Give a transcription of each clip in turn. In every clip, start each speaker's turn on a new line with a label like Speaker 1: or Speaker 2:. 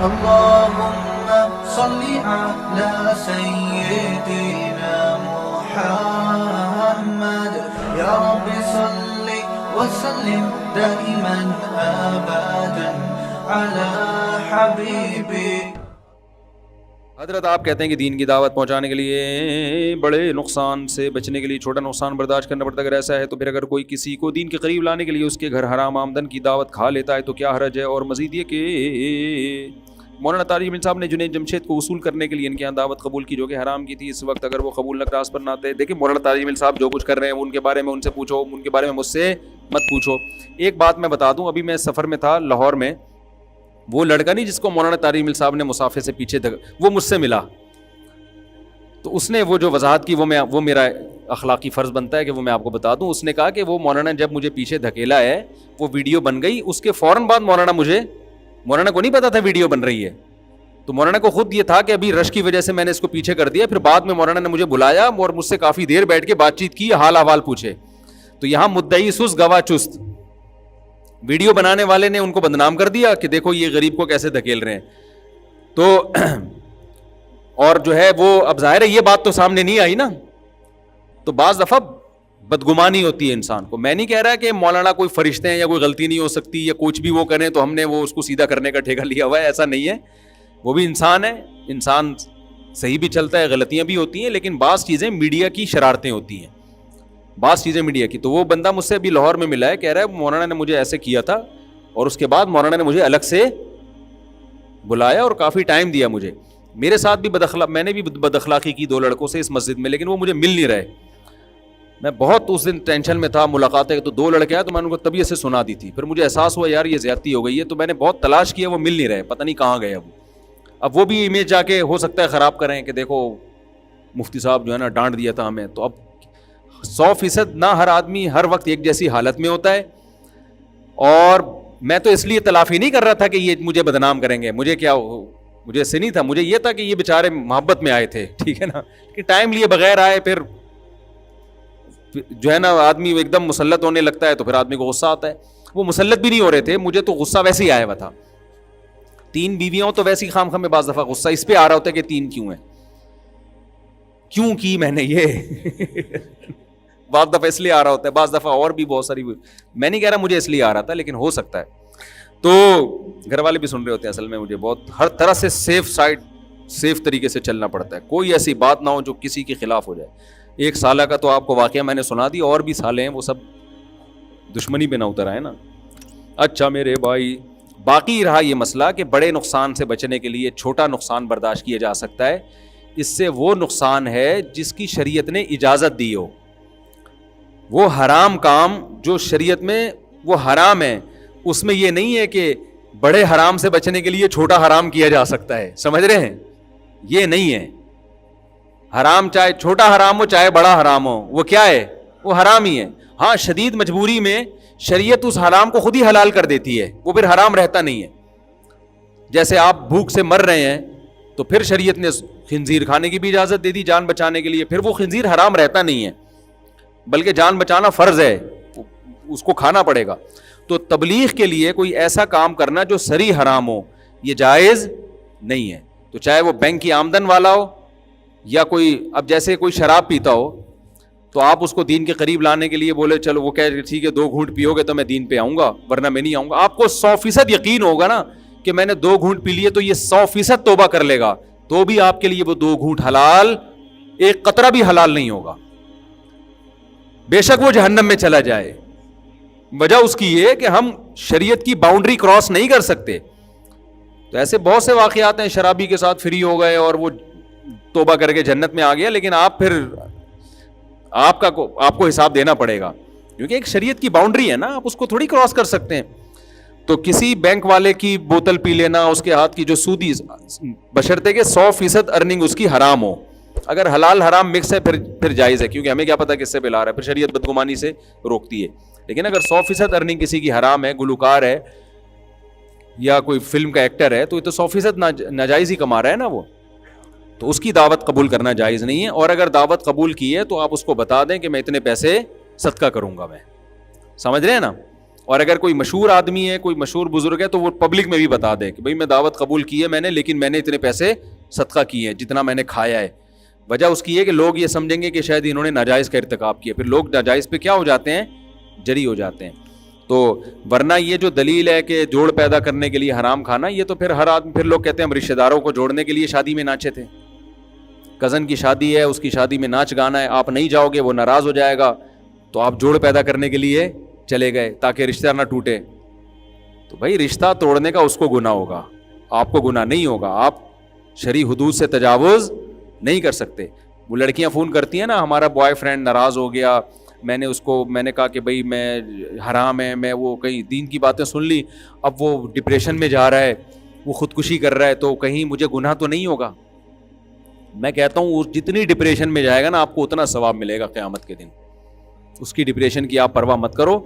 Speaker 1: اللهم صل على سيدنا محمد يا رب صل وسلم دائما ابدا على حبيبك.
Speaker 2: حضرت آپ کہتے ہیں کہ دین کی دعوت پہنچانے کے لیے بڑے نقصان سے بچنے کے لیے چھوٹا نقصان برداشت کرنا پڑتا ہے. اگر ایسا ہے تو پھر اگر کوئی کسی کو دین کے قریب لانے کے لیے اس کے گھر حرام آمدن کی دعوت کھا لیتا ہے تو کیا حرج ہے؟ اور مزید یہ کہ مولانا طارق جمیل صاحب نے جنید جمشید کو وصول کرنے کے لیے ان کے یہاں دعوت قبول کی جو کہ حرام کی تھی. اس وقت اگر وہ قبول نہ راس پر نہ آتے. دیکھیں مولانا طارق جمیل صاحب جو کچھ کر رہے ہیں ان کے بارے میں ان سے پوچھو, ان کے بارے میں مجھ سے مت پوچھو. ایک بات میں بتا دوں, ابھی میں سفر میں تھا لاہور میں, وہ لڑکا نہیں جس کو مولانا طارق جمیل صاحب نے مسافے سے پیچھے وہ مجھ سے ملا, تو اس نے وہ جو وضاحت کی وہ میرا اخلاقی فرض بنتا ہے کہ وہ میں آپ کو بتا دوں. اس نے کہا کہ وہ مولانا جب مجھے پیچھے دھکیلا ہے وہ ویڈیو بن گئی, اس کے فوراً بعد مولانا کو نہیں پتا تھا ویڈیو بن رہی ہے, تو مولانا کو خود یہ تھا کہ ابھی رش کی وجہ سے میں نے اس کو پیچھے کر دیا. پھر بعد میں مولانا نے مجھے بلایا اور مجھ سے کافی دیر بیٹھ کے بات چیت کی, حال احوال پوچھے. تو یہاں مدعی سست گواہ چست, ویڈیو بنانے والے نے ان کو بدنام کر دیا کہ دیکھو یہ غریب کو کیسے دھکیل رہے ہیں. تو اور جو ہے وہ اب ظاہر ہے یہ بات تو سامنے نہیں آئی نا, تو بعض دفعہ بدگمانی ہوتی ہے انسان کو. میں نہیں کہہ رہا کہ مولانا کوئی فرشتے ہیں یا کوئی غلطی نہیں ہو سکتی یا کچھ بھی وہ کریں تو ہم نے وہ اس کو سیدھا کرنے کا ٹھیکہ لیا ہوا ہے, ایسا نہیں ہے. وہ بھی انسان ہے, انسان صحیح بھی چلتا ہے, غلطیاں بھی ہوتی ہیں, لیکن بعض چیزیں میڈیا کی شرارتیں ہوتی ہیں, بعض چیزیں میڈیا کی. تو وہ بندہ مجھ سے ابھی لاہور میں ملا ہے, کہہ رہا ہے مولانا نے مجھے ایسے کیا تھا اور اس کے بعد مولانا نے مجھے الگ سے بلایا اور کافی ٹائم دیا مجھے. میرے ساتھ بھی میں نے بھی بد اخلاقی کی 2 لڑکوں سے اس مسجد میں, لیکن وہ مجھے مل نہیں رہے. میں بہت اس دن ٹینشن میں تھا, ملاقات ہے تو 2 لڑکے آئے تو میں نے ان کو طبیعت سے سنا دی تھی. پھر مجھے احساس ہوا یار یہ زیادتی ہو گئی ہے, تو میں نے بہت تلاش کیا, وہ مل نہیں رہے, پتہ نہیں کہاں گئے. اب وہ بھی امیج جا کے ہو سکتا ہے خراب کریں کہ دیکھو مفتی صاحب جو ہے نا ڈانٹ دیا تھا ہمیں. تو اب 100% نہ ہر آدمی ہر وقت ایک جیسی حالت میں ہوتا ہے, اور میں تو اس لیے تلافی نہیں کر رہا تھا کہ یہ مجھے بدنام کریں گے, مجھے کیا, مجھے اس سے نہیں تھا, مجھے یہ تھا کہ یہ بیچارے محبت میں آئے تھے, ٹھیک ہے نا, کہ ٹائم لیے بغیر آئے. پھر جو ہے نا آدمی ایک دم مسلط ہونے لگتا ہے تو پھر آدمی کو غصہ آتا ہے. وہ مسلط بھی نہیں ہو رہے تھے, مجھے تو غصہ ویسے ہی آیا ہوا تھا. 3 بیویاں تو ویسے ہی خام خام میں بعض دفعہ غصہ اس پہ آ رہا ہوتا ہے کہ 3 کیوں ہیں, کیوں کی میں نے یہ بعض دفعہ اس لیے آ رہا ہوتا ہے, بعض دفعہ اور بھی بہت ساری, میں نہیں کہہ رہا مجھے اس لیے آ رہا تھا, لیکن ہو سکتا ہے. تو گھر والے بھی سن رہے ہوتے ہیں. اصل میں مجھے بہت ہر طرح سے سیف طریقے سے چلنا پڑتا ہے, کوئی ایسی بات نہ ہو جو کسی کے خلاف ہو جائے. 1 سالہ کا تو آپ کو واقعہ میں نے سنا دی, اور بھی سالے ہیں وہ سب دشمنی پہ نہ اتر آئے نا. اچھا میرے بھائی, باقی رہا یہ مسئلہ کہ بڑے نقصان سے بچنے کے لیے چھوٹا نقصان برداشت کیا جا سکتا ہے. اس سے وہ نقصان ہے جس کی شریعت نے اجازت دی ہو, وہ حرام کام جو شریعت میں وہ حرام ہے, اس میں یہ نہیں ہے کہ بڑے حرام سے بچنے کے لیے چھوٹا حرام کیا جا سکتا ہے, سمجھ رہے ہیں, یہ نہیں ہے. حرام چاہے چھوٹا حرام ہو چاہے بڑا حرام ہو, وہ کیا ہے, وہ حرام ہی ہے. ہاں شدید مجبوری میں شریعت اس حرام کو خود ہی حلال کر دیتی ہے, وہ پھر حرام رہتا نہیں ہے. جیسے آپ بھوک سے مر رہے ہیں تو پھر شریعت نے خنزیر کھانے کی بھی اجازت دے دی جان بچانے کے لیے, پھر وہ خنزیر حرام رہتا نہیں ہے, بلکہ جان بچانا فرض ہے, اس کو کھانا پڑے گا. تو تبلیغ کے لیے کوئی ایسا کام کرنا جو صریح حرام ہو یہ جائز نہیں ہے. تو چاہے وہ بینک کی آمدن والا ہو یا کوئی, اب جیسے کوئی شراب پیتا ہو تو آپ اس کو دین کے قریب لانے کے لیے بولے چلو, وہ کہے ٹھیک ہے 2 گھونٹ پیو گے تو میں دین پہ آؤں گا ورنہ میں نہیں آؤں گا. آپ کو 100% یقین ہوگا نا کہ میں نے 2 گھونٹ پی لیے تو یہ 100% توبہ کر لے گا, تو بھی آپ کے لیے وہ 2 گھونٹ حلال, 1 قطرہ بھی حلال نہیں ہوگا, بے شک وہ جہنم میں چلا جائے. وجہ اس کی یہ کہ ہم شریعت کی باؤنڈری کراس نہیں کر سکتے. تو ایسے بہت سے واقعات ہیں, شرابی کے ساتھ فری ہو گئے اور وہ توبہ کر کے جنت میں آ گیا, لیکن آپ پھر آپ کو حساب دینا پڑے گا, کیونکہ ایک شریعت کی باؤنڈری ہے نا, آپ اس کو تھوڑی کراس کر سکتے ہیں. تو کسی بینک والے کی بوتل پی لینا, اس کے ہاتھ کی جو سودی, بشرطے کہ 100% ارننگ اس کی حرام ہو. اگر حلال حرام مکس ہے پھر جائز ہے, کیونکہ ہمیں کیا پتا کس سے پلا رہا ہے, پھر شریعت بدگمانی سے روکتی ہے. لیکن اگر 100% ارننگ کسی کی حرام ہے, گلوکار ہے یا کوئی فلم کا ایکٹر ہے, تو یہ تو 100% ناجائز ہی کما رہا ہے نا وہ, تو اس کی دعوت قبول کرنا جائز نہیں ہے. اور اگر دعوت قبول کی ہے تو آپ اس کو بتا دیں کہ میں اتنے پیسے صدقہ کروں گا, میں سمجھ رہے ہیں نا. اور اگر کوئی مشہور آدمی ہے, کوئی مشہور بزرگ ہے, تو وہ پبلک میں بھی بتا دے کہ بھائی میں دعوت قبول کی ہے میں نے, لیکن میں نے اتنے پیسے صدقہ کیے ہیں جتنا میں نے کھایا ہے. وجہ اس کی ہے کہ لوگ یہ سمجھیں گے کہ شاید انہوں نے ناجائز کا ارتکاب کیا, پھر لوگ ناجائز پہ کیا ہو جاتے ہیں, جری ہو جاتے ہیں. تو ورنہ یہ جو دلیل ہے کہ جوڑ پیدا کرنے کے لیے حرام کھانا, یہ تو پھر ہر آدمی, پھر لوگ کہتے ہیں ہم رشتہ داروں کو جوڑنے کے لیے شادی میں ناچے تھے, کزن کی شادی ہے اس کی شادی میں ناچ گانا ہے, آپ نہیں جاؤ گے وہ ناراض ہو جائے گا, تو آپ جوڑ پیدا کرنے کے لیے چلے گئے تاکہ رشتہ نہ ٹوٹے. تو بھائی رشتہ توڑنے کا اس کو گناہ ہوگا, آپ کو گناہ نہیں ہوگا, آپ شرعی حدود سے تجاوز نہیں کر سکتے. وہ لڑکیاں فون کرتی ہیں نا, ہمارا بوائے فرینڈ ناراض ہو گیا, میں نے کہا کہ بھائی میں حرام ہے, میں وہ کہیں دین کی باتیں سن لی, اب وہ ڈپریشن میں جا رہا ہے, وہ خودکشی کر رہا ہے, تو کہیں مجھے گناہ تو نہیں ہوگا. میں کہتا ہوں جتنی ڈپریشن میں جائے گا نا آپ کو اتنا ثواب ملے گا قیامت کے دن. اس کی ڈپریشن کی آپ پرواہ مت کرو.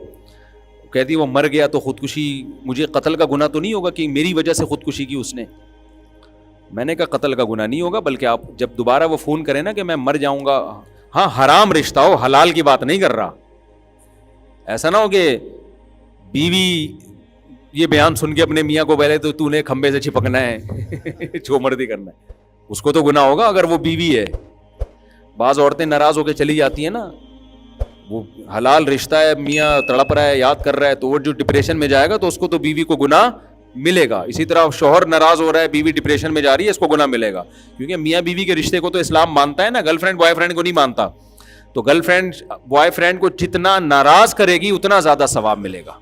Speaker 2: کہتی وہ مر گیا تو خودکشی, مجھے قتل کا گناہ تو نہیں ہوگا کہ میری وجہ سے خودکشی کی اس نے. میں نے کہا قتل کا گناہ نہیں ہوگا, بلکہ آپ جب دوبارہ وہ فون کریں نا کہ میں مر جاؤں گا, ہاں حرام رشتہ ہو, حلال کی بات نہیں کر رہا. ایسا نہ ہو کہ بیوی یہ بیان سن کے اپنے میاں کو پہلے تو نے کھمبے سے چپکنا ہے, جو مرضی کرنا ہے, اس کو تو گناہ ہوگا اگر وہ بیوی ہے. بعض عورتیں ناراض ہو کے چلی جاتی ہیں نا, وہ حلال رشتہ ہے, میاں تڑپ رہا ہے, یاد کر رہا ہے, تو وہ جو ڈپریشن میں جائے گا تو اس کو تو بیوی کو گناہ ملے گا. اسی طرح شوہر ناراض ہو رہا ہے, بیوی ڈپریشن میں جا رہی ہے, اس کو گناہ ملے گا, کیونکہ میاں بیوی کے رشتے کو تو اسلام مانتا ہے نا, گرل فرینڈ بوائے فرینڈ کو نہیں مانتا. تو گرل فرینڈ بوائے فرینڈ کو جتنا ناراض کرے گی اتنا زیادہ ثواب ملے گا,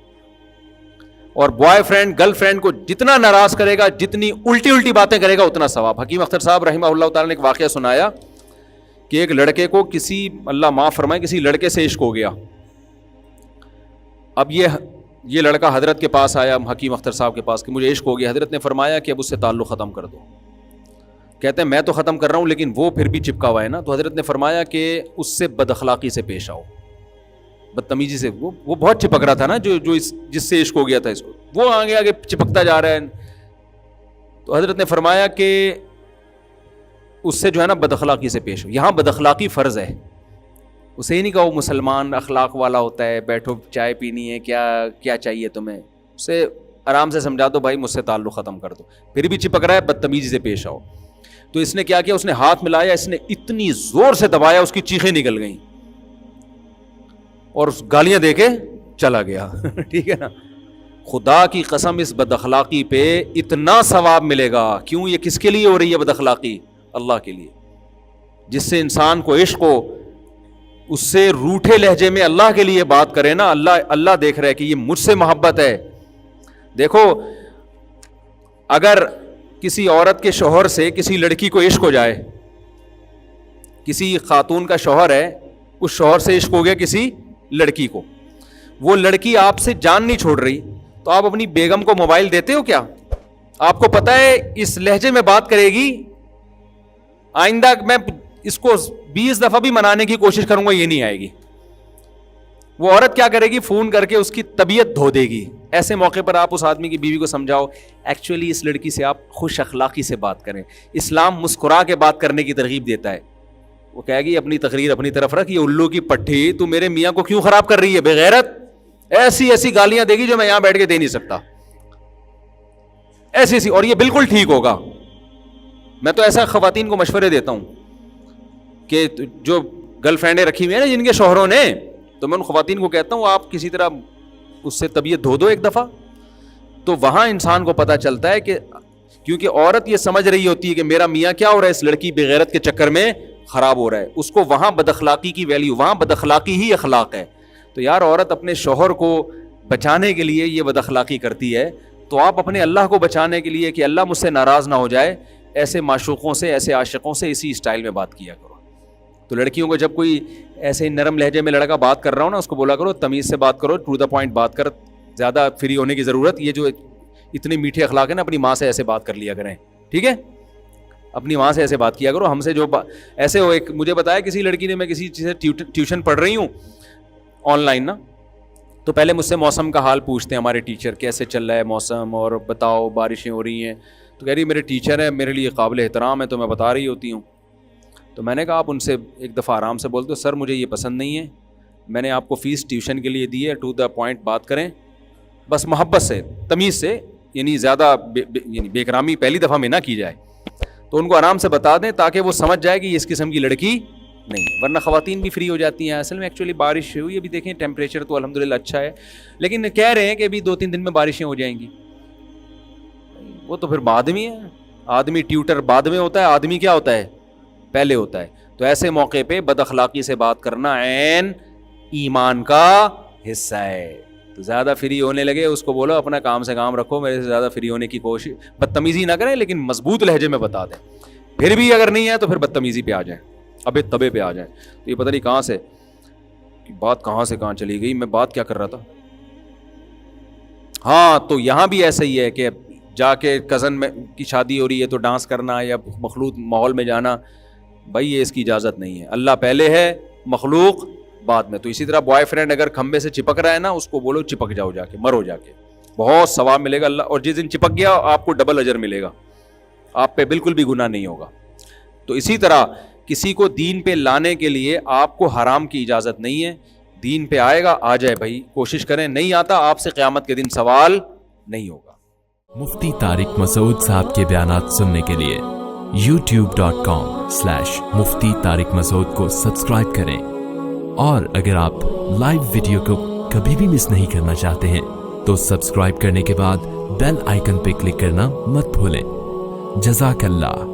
Speaker 2: اور بوائے فرینڈ گرل فرینڈ کو جتنا ناراض کرے گا, جتنی الٹی باتیں کرے گا, اتنا ثواب. حکیم اختر صاحب رحمہ اللہ تعالیٰ نے ایک واقعہ سنایا کہ ایک لڑکے کو کسی, اللہ معاف فرمائے, کسی لڑکے سے عشق ہو گیا. اب یہ لڑکا حضرت کے پاس آیا, حکیم اختر صاحب کے پاس, کہ مجھے عشق ہو گیا. حضرت نے فرمایا کہ اب اس سے تعلق ختم کر دو. کہتے ہیں میں تو ختم کر رہا ہوں لیکن وہ پھر بھی چپکا ہوا ہے نا. تو حضرت نے فرمایا کہ اس سے بد اخلاقی سے پیش آؤ, بدتمیزی سے. وہ بہت چپک رہا تھا نا, جو جس سے عشق ہو گیا تھا اس کو, وہ آگے چپکتا جا رہا ہے. تو حضرت نے فرمایا کہ اس سے جو ہے نا بد اخلاقی سے پیش ہو. یہاں بد اخلاقی فرض ہے, اسے ہی نہیں کہا وہ مسلمان اخلاق والا ہوتا ہے, بیٹھو چائے پینی ہے, کیا چاہیے تمہیں. اسے آرام سے سمجھا دو بھائی مجھ سے تعلق ختم کر دو, پھر بھی چپک رہا ہے, بدتمیزی سے پیش آؤ. تو اس نے کیا کیا, اس نے ہاتھ ملایا, اس نے اتنی زور سے دبایا, اس کی چیخیں نکل گئیں اور گالیاں دے کے چلا گیا. ٹھیک ہے نا. خدا کی قسم اس بد اخلاقی پہ اتنا ثواب ملے گا. کیوں, یہ کس کے لیے ہو رہی ہے بد اخلاقی؟ اللہ کے لیے. جس سے انسان کو عشق ہو, اس سے روٹھے لہجے میں اللہ کے لیے بات کرے نا, اللہ دیکھ رہا ہے کہ یہ مجھ سے محبت ہے. دیکھو اگر کسی عورت کے شوہر سے کسی لڑکی کو عشق ہو جائے, کسی خاتون کا شوہر ہے, اس شوہر سے عشق ہو گیا کسی لڑکی کو, وہ لڑکی آپ سے جان نہیں چھوڑ رہی, تو آپ اپنی بیگم کو موبائل دیتے ہو کیا؟ آپ کو پتا ہے اس لہجے میں بات کرے گی, آئندہ میں اس کو 20 دفعہ بھی منانے کی کوشش کروں گا, یہ نہیں آئے گی. وہ عورت کیا کرے گی, فون کر کے اس کی طبیعت دھو دے گی. ایسے موقع پر آپ اس آدمی کی بیوی کو سمجھاؤ ایکچولی اس لڑکی سے آپ خوش اخلاقی سے بات کریں. اسلام مسکرا کے بات کرنے کی ترغیب دیتا ہے. وہ کہے گی اپنی تقریر اپنی طرف رکھ, یہ الو کی پٹھی تو میرے میاں کو کیوں خراب کر رہی ہے بے غیرت, ایسی گالیاں دے گی جو میں یہاں بیٹھ کے دے نہیں سکتا, ایسی. اور یہ بالکل ٹھیک ہوگا. میں تو ایسا خواتین کو مشورے دیتا ہوں کہ جو گرل فرینڈیں رکھی ہوئی ہیں نا جن کے شوہروں نے, تو میں ان خواتین کو کہتا ہوں آپ کسی طرح اس سے طبیعت دھو دو ایک دفعہ, تو وہاں انسان کو پتہ چلتا ہے کہ, کیونکہ عورت یہ سمجھ رہی ہوتی ہے کہ میرا میاں کیا ہو رہا ہے, اس لڑکی بغیرت کے چکر میں خراب ہو رہا ہے. اس کو وہاں بد اخلاقی کی ویلیو, وہاں بد اخلاقی ہی اخلاق ہے. تو یار عورت اپنے شوہر کو بچانے کے لیے یہ بد اخلاقی کرتی ہے, تو آپ اپنے اللہ کو بچانے کے لیے کہ اللہ مجھ سے ناراض نہ ہو جائے, ایسے معشوقوں سے, ایسے عاشقوں سے اسی اسٹائل میں بات کیا کرو. تو لڑکیوں کو جب کوئی ایسے نرم لہجے میں لڑکا بات کر رہا ہو نا, اس کو بولا کرو تمیز سے بات کرو, ٹو دا پوائنٹ بات کر, زیادہ فری ہونے کی ضرورت, یہ جو اتنے میٹھے اخلاق ہیں نا اپنی ماں سے ایسے بات کر لیا کریں. ٹھیک ہے, اپنی ماں سے ایسے بات کیا کرو. ہم سے جو ایسے ہو, ایک مجھے بتایا کسی لڑکی نے, میں کسی چیز سے ٹیوشن پڑھ رہی ہوں آن لائن نا, تو پہلے مجھ سے موسم کا حال پوچھتے ہیں ہمارے ٹیچر, کیسے چل رہا ہے موسم, اور بتاؤ بارشیں ہو رہی ہیں. تو کہہ رہی میرے ٹیچر ہیں, میرے لیے قابل احترام ہے, تو میں بتا رہی ہوتی ہوں. تو میں نے کہا آپ ان سے ایک دفعہ آرام سے بول دو, سر مجھے یہ پسند نہیں ہے, میں نے آپ کو فیس ٹیوشن کے لیے دی ہے, ٹو دا پوائنٹ بات کریں, بس محبت سے, تمیز سے, یعنی زیادہ یعنی بے اکرامی پہلی دفعہ میں نہ کی جائے, تو ان کو آرام سے بتا دیں تاکہ وہ سمجھ جائے کہ یہ اس قسم کی لڑکی نہیں, ورنہ خواتین بھی فری ہو جاتی ہیں. اصل میں ایکچولی بارش ہوئی ابھی, دیکھیں ٹیمپریچر تو الحمدللہ اچھا ہے, لیکن کہہ رہے ہیں کہ ابھی 2-3 دن میں بارشیں ہو جائیں گی. وہ تو پھر بعد میں ہے, آدمی ٹیوٹر بعد میں ہوتا ہے, آدمی کیا ہوتا ہے, پہلے ہوتا ہے. تو ایسے موقع پہ بد اخلاقی سے بات کرنا عین ایمان کا حصہ ہے. تو زیادہ فری ہونے لگے اس کو بولو اپنا کام سے کام رکھو, میرے سے زیادہ فری ہونے کی کوشش, بدتمیزی نہ کریں لیکن مضبوط لہجے میں بتا دیں. پھر بھی اگر نہیں ہے تو پھر بدتمیزی پہ آ جائیں, ابے تبے پہ آ جائیں. تو یہ پتہ نہیں کہاں سے بات کہاں سے کہاں چلی گئی, میں بات کیا کر رہا تھا. ہاں, تو یہاں بھی ایسا ہی ہے کہ جا کے کزن میں کی شادی ہو رہی ہے تو ڈانس کرنا یا مخلوط ماحول میں جانا, بھائی یہ اس کی اجازت نہیں ہے. اللہ پہلے ہے, مخلوق بعد میں. تو اسی طرح بوائے فرینڈ اگر کھمبے سے چپک رہا ہے نا, اس کو بولو چپک جاؤ, جا کے مرو جا کے, بہت ثواب ملے گا اللہ. اور جس دن چپک گیا آپ کو ڈبل اجر ملے گا, آپ پہ بالکل بھی گناہ نہیں ہوگا. تو اسی طرح کسی کو دین پہ لانے کے لیے آپ کو حرام کی اجازت نہیں ہے. دین پہ آئے گا آ جائے بھائی, کوشش کریں. نہیں آتا آپ سے قیامت کے دن سوال نہیں ہوگا.
Speaker 3: مفتی طارق مسعود صاحب کے بیانات سننے کے لیے youtube.com/مفتی طارق مسعود کو سبسکرائب کریں, اور اگر آپ لائیو ویڈیو کو کبھی بھی مس نہیں کرنا چاہتے ہیں تو سبسکرائب کرنے کے بعد بیل آئیکن پہ کلک کرنا مت بھولیں. جزاک اللہ.